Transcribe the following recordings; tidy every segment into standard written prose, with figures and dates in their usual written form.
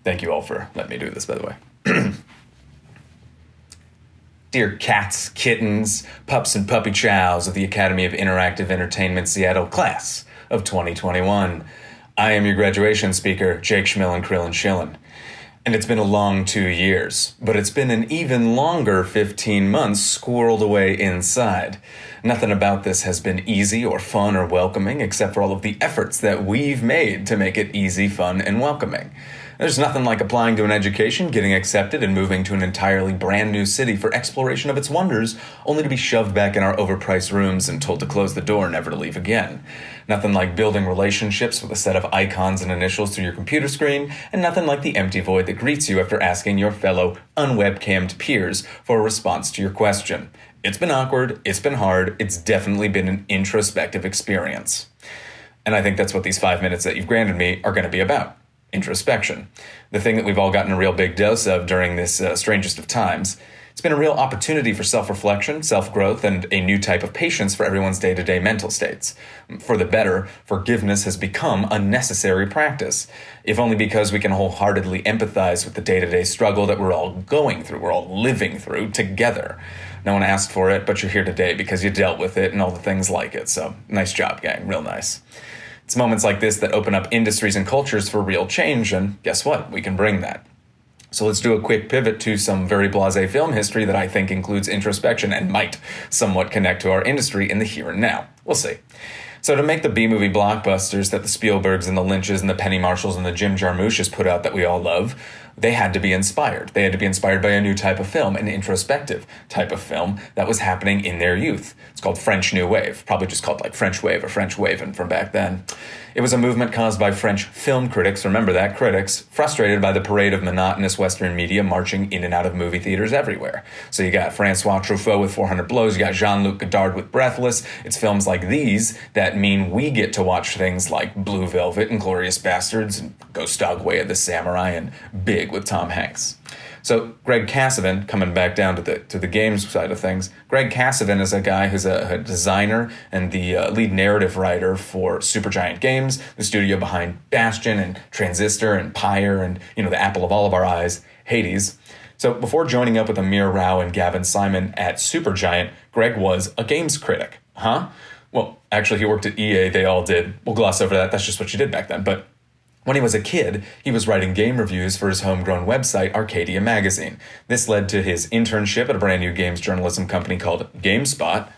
Thank you all for letting me do this, by the way. Dear cats, kittens, pups, and puppy chows of the Academy of Interactive Entertainment Seattle class of 2021, I am your graduation speaker, Jake Schmillen Krillin Schillen. And it's been a long 2 years, but it's been an even longer 15 months squirreled away inside. Nothing about this has been easy or fun or welcoming, except for all of the efforts that we've made to make it easy, fun, and welcoming. There's nothing like applying to an education, getting accepted, and moving to an entirely brand new city for exploration of its wonders, only to be shoved back in our overpriced rooms and told to close the door, never to leave again. Nothing like building relationships with a set of icons and initials through your computer screen, and nothing like the empty void that greets you after asking your fellow unwebcammed peers for a response to your question. It's been awkward, it's been hard, it's definitely been an introspective experience. And I think that's what these 5 minutes that you've granted me are going to be about. Introspection. The thing that we've all gotten a real big dose of during this strangest of times. It's been a real opportunity for self-reflection, self-growth, and a new type of patience for everyone's day-to-day mental states. For the better, forgiveness has become a necessary practice, if only because we can wholeheartedly empathize with the day-to-day struggle that we're all going through, we're all living through together. No one asked for it, but you're here today because you dealt with it and all the things like it, so nice job, gang, real nice. It's moments like this that open up industries and cultures for real change, and guess what? We can bring that. So let's do a quick pivot to some very blasé film history that I think includes introspection and might somewhat connect to our industry in the here and now. We'll see. So to make the B-movie blockbusters that the Spielbergs and the Lynches and the Penny Marshalls and the Jim Jarmusch's put out that we all love, they had to be inspired. They had to be inspired by a new type of film, an introspective type of film that was happening in their youth. It's called French New Wave, probably just called like French Wave or French Wavin' from back then. It was a movement caused by French film critics, remember that, critics, frustrated by the parade of monotonous Western media marching in and out of movie theaters everywhere. So you got Francois Truffaut with 400 Blows, you got Jean-Luc Godard with Breathless. It's films like these that mean we get to watch things like Blue Velvet and Glorious Bastards and Ghost Dog Way of the Samurai and Big with Tom Hanks. So Greg Kasavin, coming back down to the games side of things, Greg Kasavin is a guy who's a designer and the lead narrative writer for Supergiant Games, the studio behind Bastion and Transistor and Pyre and, the apple of all of our eyes, Hades. So before joining up with Amir Rao and Gavin Simon at Supergiant, Greg was a games critic. Huh? Well, actually, he worked at EA. They all did. We'll gloss over that. That's just what you did back then. But when he was a kid, he was writing game reviews for his homegrown website, Arcadia Magazine. This led to his internship at a brand new games journalism company called GameSpot,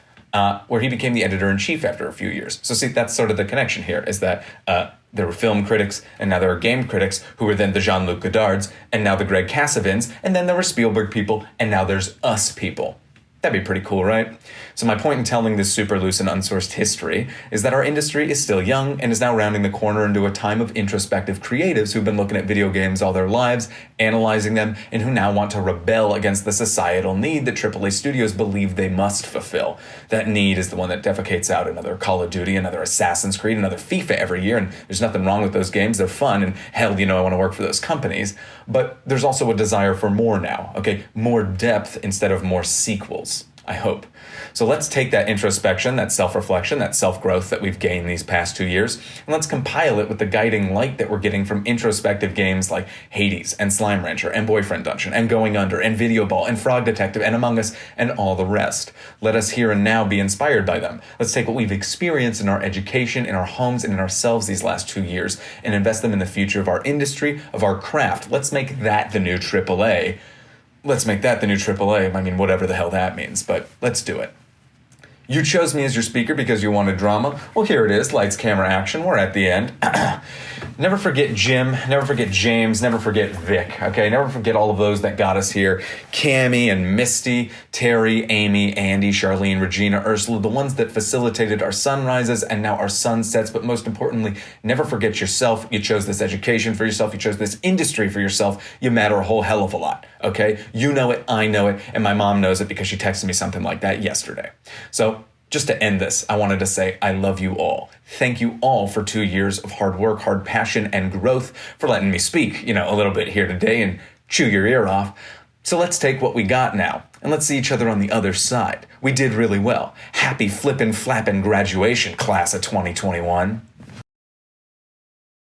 where he became the editor-in-chief after a few years. So see, that's sort of the connection here, is that there were film critics, and now there are game critics, who were then the Jean-Luc Godards, and now the Greg Kasavins, and then there were Spielberg people, and now there's us people. That'd be pretty cool, right? So my point in telling this super loose and unsourced history is that our industry is still young and is now rounding the corner into a time of introspective creatives who've been looking at video games all their lives, analyzing them, and who now want to rebel against the societal need that AAA studios believe they must fulfill. That need is the one that defecates out another Call of Duty, another Assassin's Creed, another FIFA every year, and there's nothing wrong with those games. They're fun, and hell, I want to work for those companies. But there's also a desire for more now, okay? More depth instead of more sequels, I hope. So let's take that introspection, that self-reflection, that self-growth that we've gained these past 2 years, and let's compile it with the guiding light that we're getting from introspective games like Hades and Slime Rancher and Boyfriend Dungeon and Going Under and Video Ball and Frog Detective and Among Us and all the rest. Let us here and now be inspired by them. Let's take what we've experienced in our education, in our homes, and in ourselves these last 2 years and invest them in the future of our industry, of our craft. Let's make that the new AAA. Let's make that the new AAA. I mean, whatever the hell that means, but let's do it. You chose me as your speaker because you wanted drama. Well, here it is. Lights, camera, action. We're at the end. Never forget Jim. Never forget James. Never forget Vic. Okay? Never forget all of those that got us here. Cammie and Misty, Terry, Amy, Andy, Charlene, Regina, Ursula, the ones that facilitated our sunrises and now our sunsets. But most importantly, never forget yourself. You chose this education for yourself. You chose this industry for yourself. You matter a whole hell of a lot. Okay? You know it. I know it. And my mom knows it because she texted me something like that yesterday. So, just to end this, I wanted to say I love you all. Thank you all for 2 years of hard work, hard passion, and growth, for letting me speak, a little bit here today and chew your ear off. So let's take what we got now, and let's see each other on the other side. We did really well. Happy flippin' flappin' graduation, class of 2021.